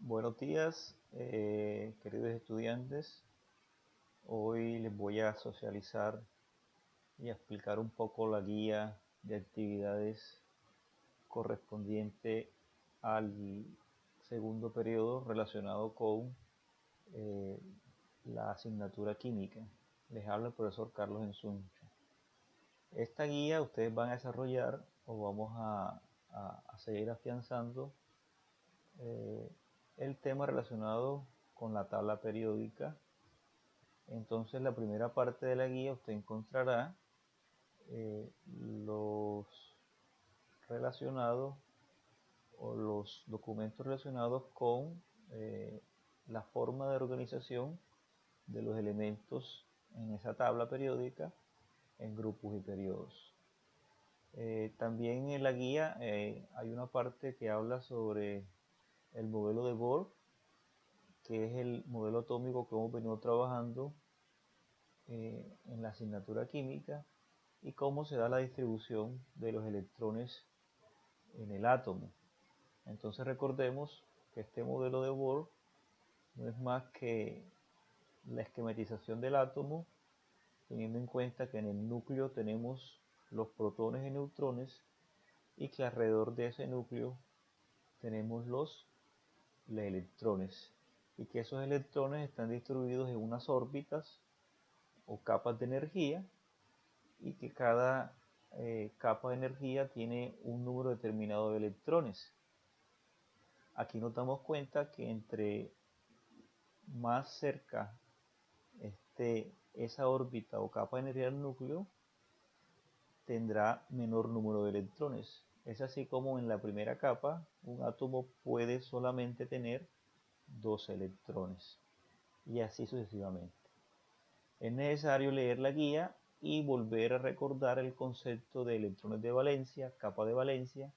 Buenos días, queridos estudiantes. Hoy les voy a socializar y a explicar un poco la guía de actividades correspondiente al segundo periodo relacionado con eh, la asignatura química. Les habla el profesor Carlos Ensuncho. Esta guía ustedes van a desarrollar o vamos a seguir afianzando eh, el tema relacionado con la tabla periódica. Entonces, la primera parte de la guía usted encontrará los relacionados o los documentos relacionados con la forma de organización de los elementos en esa tabla periódica en grupos y periodos. También en la guía hay una parte que habla sobre el modelo de Bohr, que es el modelo atómico que hemos venido trabajando en la asignatura química y cómo se da la distribución de los electrones en el átomo. Entonces recordemos que este modelo de Bohr no es más que la esquematización del átomo, teniendo en cuenta que en el núcleo tenemos los protones y neutrones y que alrededor de ese núcleo tenemos los electrones y que esos electrones están distribuidos en unas órbitas o capas de energía y que cada capa de energía tiene un número determinado de electrones. Aquí nos damos cuenta que entre más cerca esté esa órbita o capa de energía del núcleo, tendrá menor número de electrones. Es así como en la primera capa un átomo puede solamente tener 2 electrones y así sucesivamente. Es necesario leer la guía y volver a recordar el concepto de electrones de valencia, capa de valencia,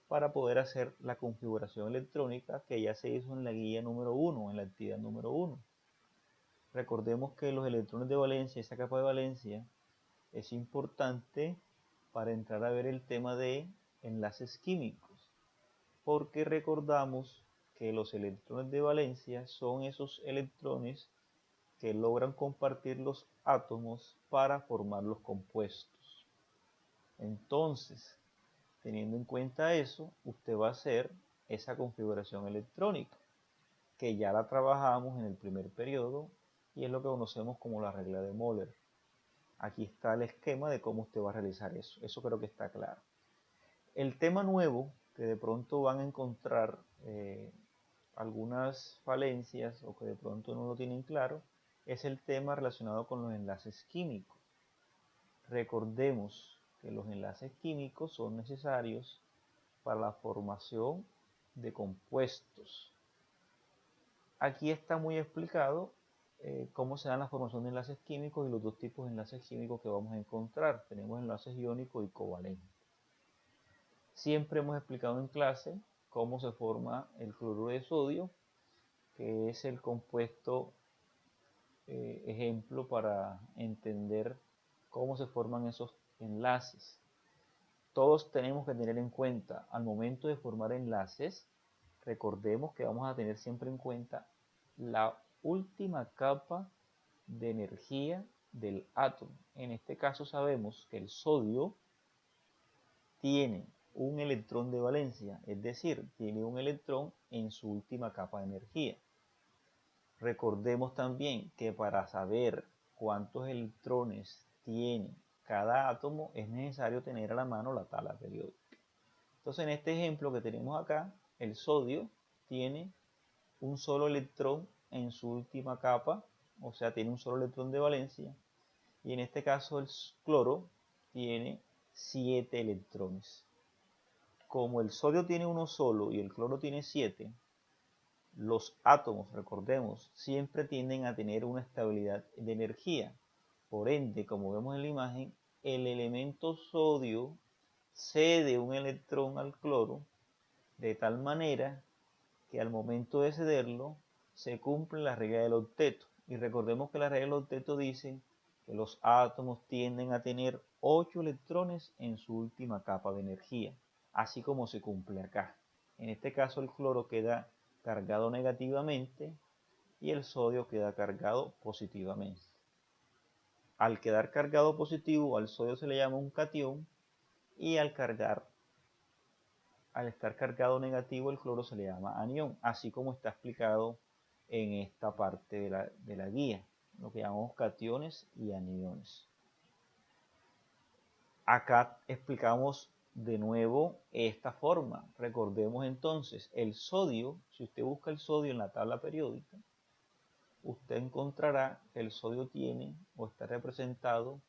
para poder hacer la configuración electrónica que ya se hizo en la guía número 1, en la actividad número 1. Recordemos que los electrones de valencia, esa capa de valencia, es importante para entrar a ver el tema de enlaces químicos, porque recordamos que los electrones de valencia son esos electrones que logran compartir los átomos para formar los compuestos. Entonces, teniendo en cuenta eso, usted va a hacer esa configuración electrónica, que ya la trabajamos en el primer periodo y es lo que conocemos como la regla de Moller. Aquí está el esquema de cómo usted va a realizar eso. Eso creo que está claro. El tema nuevo que de pronto van a encontrar algunas falencias o que de pronto no lo tienen claro es el tema relacionado con los enlaces químicos. Recordemos que los enlaces químicos son necesarios para la formación de compuestos. Aquí está muy explicado cómo se dan la formación de enlaces químicos y los dos tipos de enlaces químicos que vamos a encontrar. Tenemos enlaces iónicos y covalentes. Siempre hemos explicado en clase cómo se forma el cloruro de sodio, que es el compuesto ejemplo para entender cómo se forman esos enlaces. Todos tenemos que tener en cuenta al momento de formar enlaces, recordemos que vamos a tener siempre en cuenta la última capa de energía del átomo. En este caso sabemos que el sodio tiene un electrón de valencia, es decir, tiene un electrón en su última capa de energía. Recordemos también que para saber cuántos electrones tiene cada átomo es necesario tener a la mano la tabla periódica. Entonces en este ejemplo que tenemos acá, el sodio tiene un solo electrón en su última capa, o sea, tiene un solo electrón de valencia, y en este caso el cloro tiene 7 electrones. Como el sodio tiene uno solo y el cloro tiene 7, los átomos, recordemos, siempre tienden a tener una estabilidad de energía. Por ende, como vemos en la imagen, el elemento sodio cede un electrón al cloro de tal manera que al momento de cederlo se cumple la regla del octeto. Y recordemos que la regla del octeto dice que los átomos tienden a tener 8 electrones en su última capa de energía, así como se cumple acá. En este caso el cloro queda cargado negativamente y el sodio queda cargado positivamente. Al quedar cargado positivo, al sodio se le llama un catión, y al estar cargado negativo, el cloro se le llama anión, así como está explicado en esta parte de la guía, lo que llamamos cationes y aniones. Acá explicamos de nuevo esta forma. Recordemos entonces, el sodio, si usted busca el sodio en la tabla periódica, usted encontrará que el sodio tiene o está representado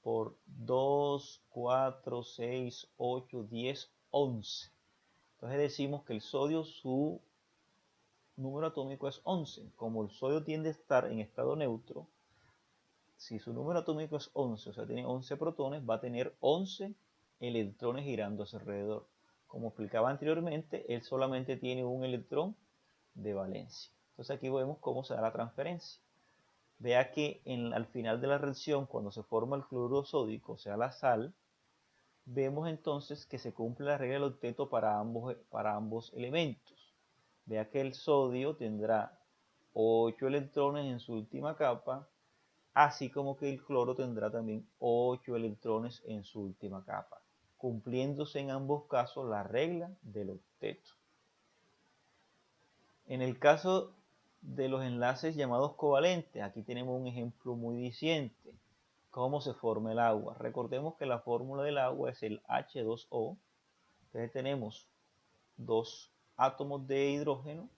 por 2, 4, 6, 8, 10, 11. Entonces decimos que el sodio, su número atómico es 11. Como el sodio tiende a estar en estado neutro, si su número atómico es 11, o sea, tiene 11 protones, va a tener 11 electrones girando a su alrededor. Como explicaba anteriormente, él solamente tiene un electrón de valencia. Entonces aquí vemos cómo se da la transferencia. Vea que al final de la reacción, cuando se forma el cloruro sódico, o sea la sal, vemos entonces que se cumple la regla del octeto para ambos elementos. Vea que el sodio tendrá 8 electrones en su última capa, así como que el cloro tendrá también 8 electrones en su última capa, cumpliéndose en ambos casos la regla del octeto. En el caso de los enlaces llamados covalentes, aquí tenemos un ejemplo muy diciente. ¿Cómo se forma el agua? Recordemos que la fórmula del agua es el H2O. Entonces tenemos dos átomos de hidrógeno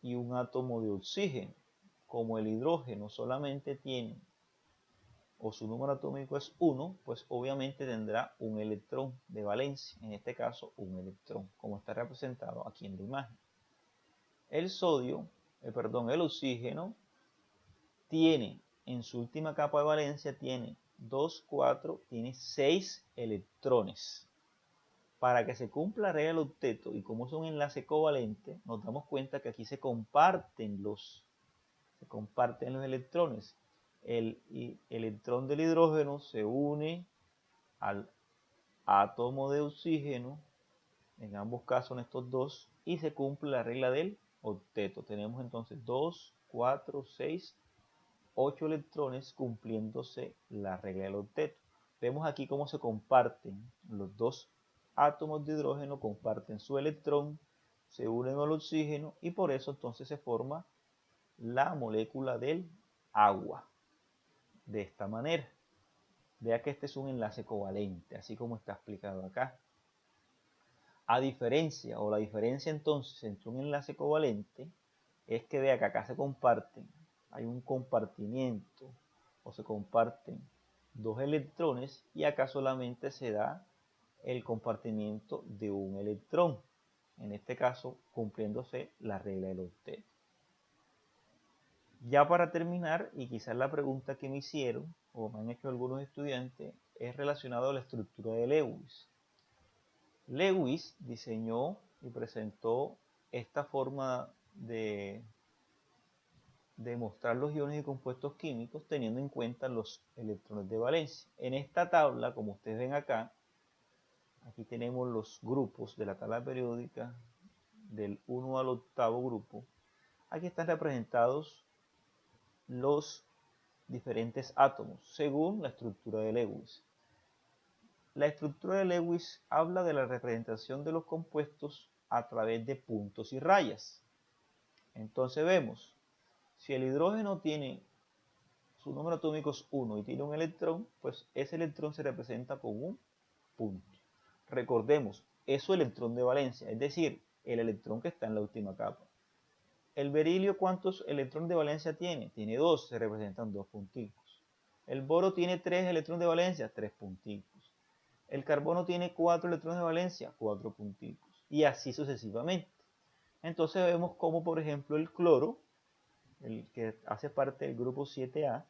y un átomo de oxígeno. Como el hidrógeno solamente tiene, o su número atómico es 1, pues obviamente tendrá un electrón de valencia, en este caso un electrón, como está representado aquí en la imagen. El el oxígeno tiene en su última capa de valencia, tiene 2, 4, tiene 6 electrones. Para que se cumpla la regla del octeto, y como es un enlace covalente, nos damos cuenta que aquí se comparten los electrones. El electrón del hidrógeno se une al átomo de oxígeno, en ambos casos en estos dos, y se cumple la regla del octeto. Tenemos entonces 2, 4, 6, 8 electrones cumpliéndose la regla del octeto. Vemos aquí cómo se comparten los dos átomos de hidrógeno, comparten su electrón, se unen al oxígeno y por eso entonces se forma la molécula del agua. De esta manera. Vea que este es un enlace covalente, así como está explicado acá. La diferencia entonces entre un enlace covalente es que vea que acá se comparten, hay un compartimiento o se comparten dos electrones y acá solamente se da el compartimiento de un electrón, en este caso cumpliéndose la regla del octeto. Ya para terminar, y quizás la pregunta que me hicieron o me han hecho algunos estudiantes es relacionado a la estructura de Lewis. Lewis diseñó y presentó esta forma de mostrar los iones y compuestos químicos teniendo en cuenta los electrones de valencia. En esta tabla, como ustedes ven acá, aquí tenemos los grupos de la tabla periódica del 1 al 8º grupo. Aquí están representados los diferentes átomos según la estructura de Lewis. La estructura de Lewis habla de la representación de los compuestos a través de puntos y rayas. Entonces vemos, si el hidrógeno tiene su número atómico es 1 y tiene un electrón, pues ese electrón se representa con un punto. Recordemos, es su electrón de valencia, es decir, el electrón que está en la última capa. El berilio, ¿cuántos electrones de valencia tiene? Tiene 2, se representan 2 punticos. El boro tiene 3 electrones de valencia, 3 punticos. El carbono tiene 4 electrones de valencia, 4 punticos. Y así sucesivamente. Entonces vemos como, por ejemplo, el cloro, el que hace parte del grupo 7A,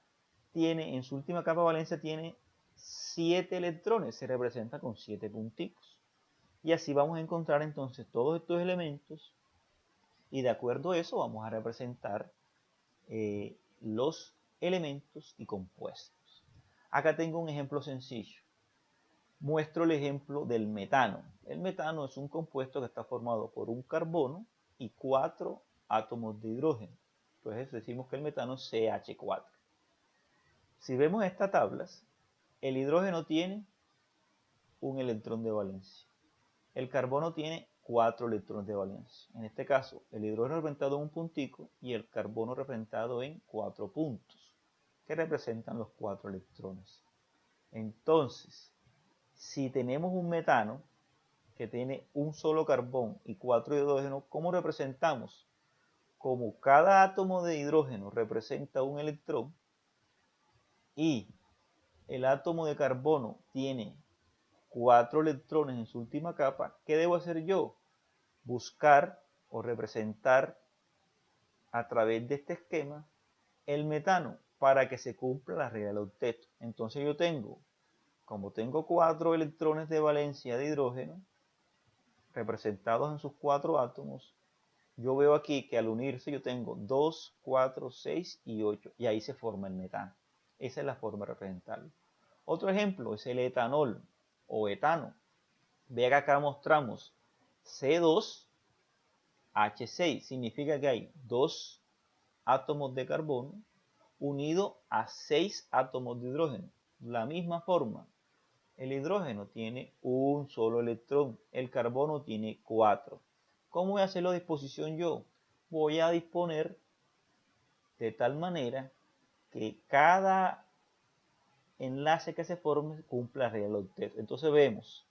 tiene en su última capa de valencia tiene 7 electrones, se representa con 7 punticos. Y así vamos a encontrar entonces todos estos elementos y de acuerdo a eso vamos a representar los elementos y compuestos. Acá tengo un ejemplo sencillo. Muestro el ejemplo del metano. El metano es un compuesto que está formado por un carbono y 4 átomos de hidrógeno. Entonces decimos que el metano es CH4. Si vemos estas tablas, el hidrógeno tiene un electrón de valencia. El carbono tiene 4 electrones de valencia. En este caso, el hidrógeno representado en un puntico y el carbono representado en 4 puntos, que representan los 4 electrones. Entonces, si tenemos un metano que tiene un solo carbón y 4 hidrógenos, ¿cómo representamos? Como cada átomo de hidrógeno representa un electrón y el átomo de carbono tiene 4 electrones en su última capa, ¿qué debo hacer yo? Buscar o representar a través de este esquema el metano para que se cumpla la regla del octeto. Entonces yo tengo, como tengo 4 electrones de valencia de hidrógeno representados en sus 4 átomos, yo veo aquí que al unirse yo tengo 2, 4, 6 y 8 y ahí se forma el metano. Esa es la forma de representarlo. Otro ejemplo es el etanol o etano. Vea que acá mostramos C2H6, significa que hay 2 átomos de carbono unidos a 6 átomos de hidrógeno. La misma forma, el hidrógeno tiene un solo electrón, el carbono tiene 4. ¿Cómo voy a hacer la disposición yo? Voy a disponer de tal manera que cada enlace que se forme cumpla la regla del octeto. Entonces vemos,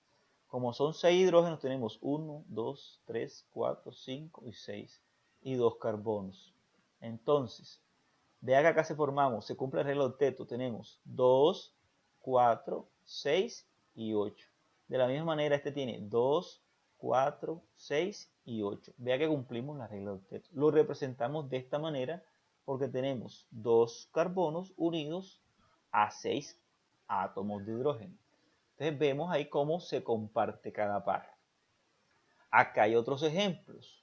como son 6 hidrógenos, tenemos 1, 2, 3, 4, 5 y 6 y 2 carbonos. Entonces, vea que acá se cumple la regla del octeto, tenemos 2, 4, 6 y 8. De la misma manera este tiene 2, 4, 6 y 8. Vea que cumplimos la regla del octeto. Lo representamos de esta manera porque tenemos 2 carbonos unidos a 6 átomos de hidrógeno. Entonces vemos ahí cómo se comparte cada par. Acá hay otros ejemplos,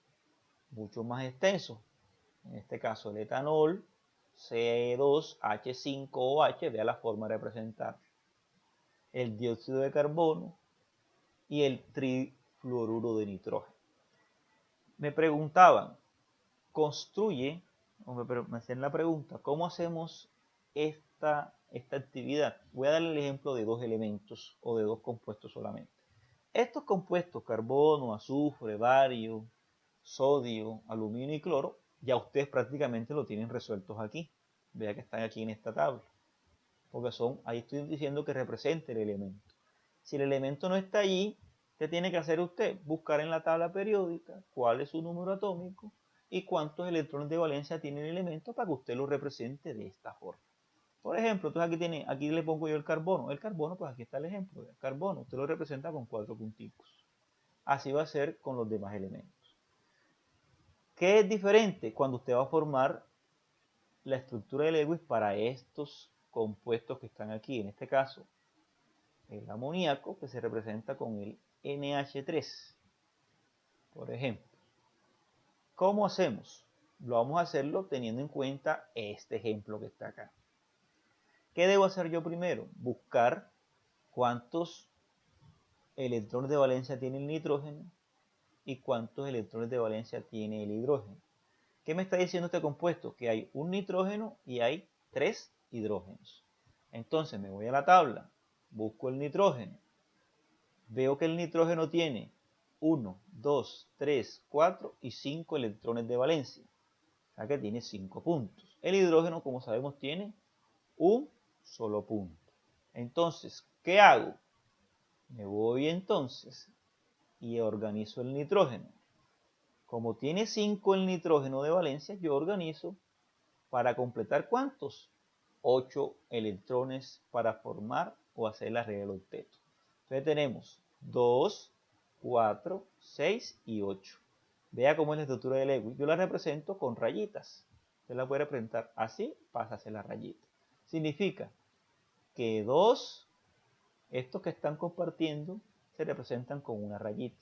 mucho más extensos. En este caso el etanol, C2H5OH, vea la forma de representar. El dióxido de carbono y el trifluoruro de nitrógeno. Me preguntaban, me hacían la pregunta, ¿cómo hacemos esta actividad? Voy a darle el ejemplo de 2 elementos o de 2 compuestos solamente. Estos compuestos, carbono, azufre, bario, sodio, aluminio y cloro, ya ustedes prácticamente lo tienen resueltos aquí. Vea que están aquí en esta tabla. Porque ahí estoy diciendo que represente el elemento. Si el elemento no está allí, ¿qué tiene que hacer usted? Buscar en la tabla periódica cuál es su número atómico y cuántos electrones de valencia tiene el elemento para que usted lo represente de esta forma. Por ejemplo, entonces aquí le pongo yo el carbono. El carbono, pues aquí está el ejemplo. El carbono, usted lo representa con 4 punticos. Así va a ser con los demás elementos. ¿Qué es diferente? Cuando usted va a formar la estructura de Lewis para estos compuestos que están aquí. En este caso, el amoníaco, que se representa con el NH3, por ejemplo. ¿Cómo hacemos? Lo vamos a hacerlo teniendo en cuenta este ejemplo que está acá. ¿Qué debo hacer yo primero? Buscar cuántos electrones de valencia tiene el nitrógeno y cuántos electrones de valencia tiene el hidrógeno. ¿Qué me está diciendo este compuesto? Que hay un nitrógeno y hay 3 hidrógenos. Entonces me voy a la tabla, busco el nitrógeno. Veo que el nitrógeno tiene 1, 2, 3, 4 y 5 electrones de valencia. O sea que tiene 5 puntos. El hidrógeno, como sabemos, tiene un solo punto. Entonces, ¿qué hago? Me voy entonces y organizo el nitrógeno. Como tiene 5 el nitrógeno de valencia, yo organizo para completar ¿cuántos? 8 electrones para formar o hacer la regla del octeto. Entonces tenemos 2, 4, 6 y 8. Vea cómo es la estructura de Lewis. Yo la represento con rayitas. Usted la puede representar así, pasa a hacer la rayita. Significa que estos que están compartiendo, se representan con una rayita.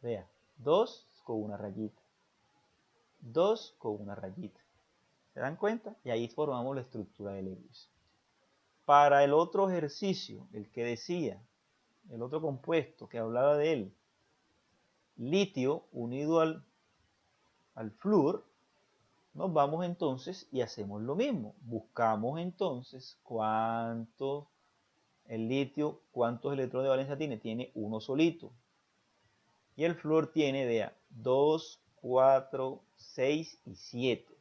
Vea, 2 con una rayita. 2 con una rayita. ¿Se dan cuenta? Y ahí formamos la estructura de Lewis. Para el otro ejercicio, el que decía, el otro compuesto que hablaba de él, litio unido al al flúor, nos vamos entonces y hacemos lo mismo. Buscamos entonces el litio, cuántos electrones de valencia tiene. Tiene uno solito. Y el flúor tiene, vea, 2, 4, 6 y 7.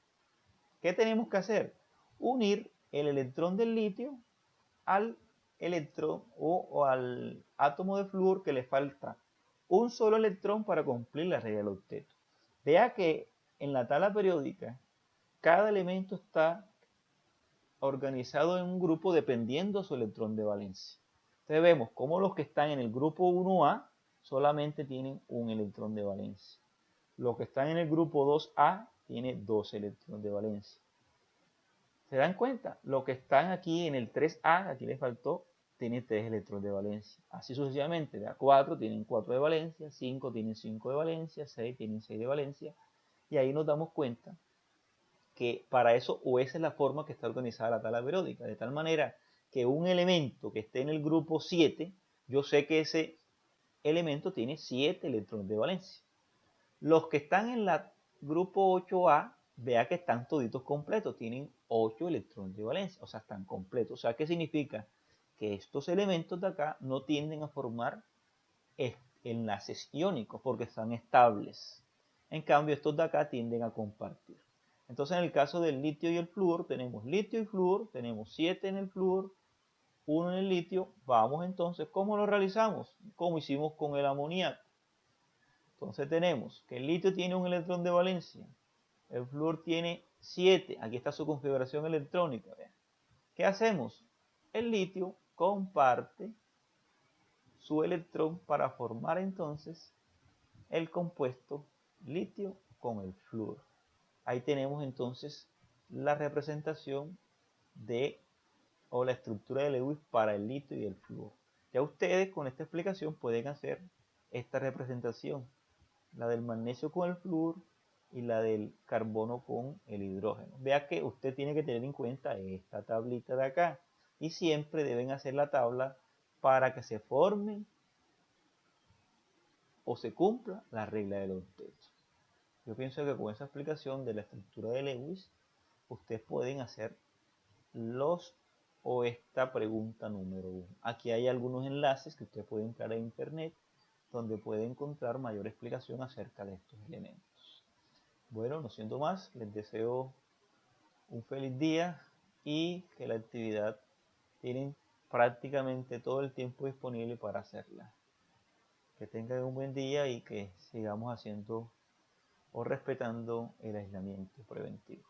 ¿Qué tenemos que hacer? Unir el electrón del litio al electrón o al átomo de flúor que le falta un solo electrón para cumplir la regla del octeto. Vea que en la tabla periódica cada elemento está organizado en un grupo dependiendo de su electrón de valencia. Entonces vemos cómo los que están en el grupo 1A solamente tienen un electrón de valencia. Los que están en el grupo 2A tienen 2 electrones de valencia. ¿Se dan cuenta? Los que están aquí en el 3A, aquí les faltó, tiene 3 electrones de valencia. Así sucesivamente, de A4 tienen 4 de valencia, 5 tienen 5 de valencia, 6 tienen 6 de valencia. Y ahí nos damos cuenta que para eso, o esa es la forma que está organizada la tabla periódica, de tal manera que un elemento que esté en el grupo 7, yo sé que ese elemento tiene 7 electrones de valencia. Los que están en el grupo 8A, vea que están toditos completos, tienen 8 electrones de valencia, o sea, están completos. O sea, ¿qué significa? Que estos elementos de acá no tienden a formar enlaces iónicos porque están estables. En cambio, estos de acá tienden a compartir. Entonces, en el caso del litio y el flúor, tenemos litio y flúor, tenemos 7 en el flúor, 1 en el litio. Vamos entonces, ¿cómo lo realizamos? Como hicimos con el amoníaco. Entonces tenemos que el litio tiene un electrón de valencia, el flúor tiene 7, aquí está su configuración electrónica. ¿Vean? ¿Qué hacemos? El litio comparte su electrón para formar entonces el compuesto litio con el flúor. Ahí tenemos entonces la representación o la estructura de Lewis para el litio y el flúor. Ya ustedes con esta explicación pueden hacer esta representación, la del magnesio con el flúor y la del carbono con el hidrógeno. Vea que usted tiene que tener en cuenta esta tablita de acá y siempre deben hacer la tabla para que se formen o se cumpla la regla del octeto. Yo pienso que con esa explicación de la estructura de Lewis, ustedes pueden hacer esta pregunta número 1. Aquí hay algunos enlaces que usted puede entrar a internet donde puede encontrar mayor explicación acerca de estos elementos. Bueno, no siendo más, les deseo un feliz día y que la actividad tienen prácticamente todo el tiempo disponible para hacerla. Que tengan un buen día y que sigamos haciendo o respetando el aislamiento preventivo.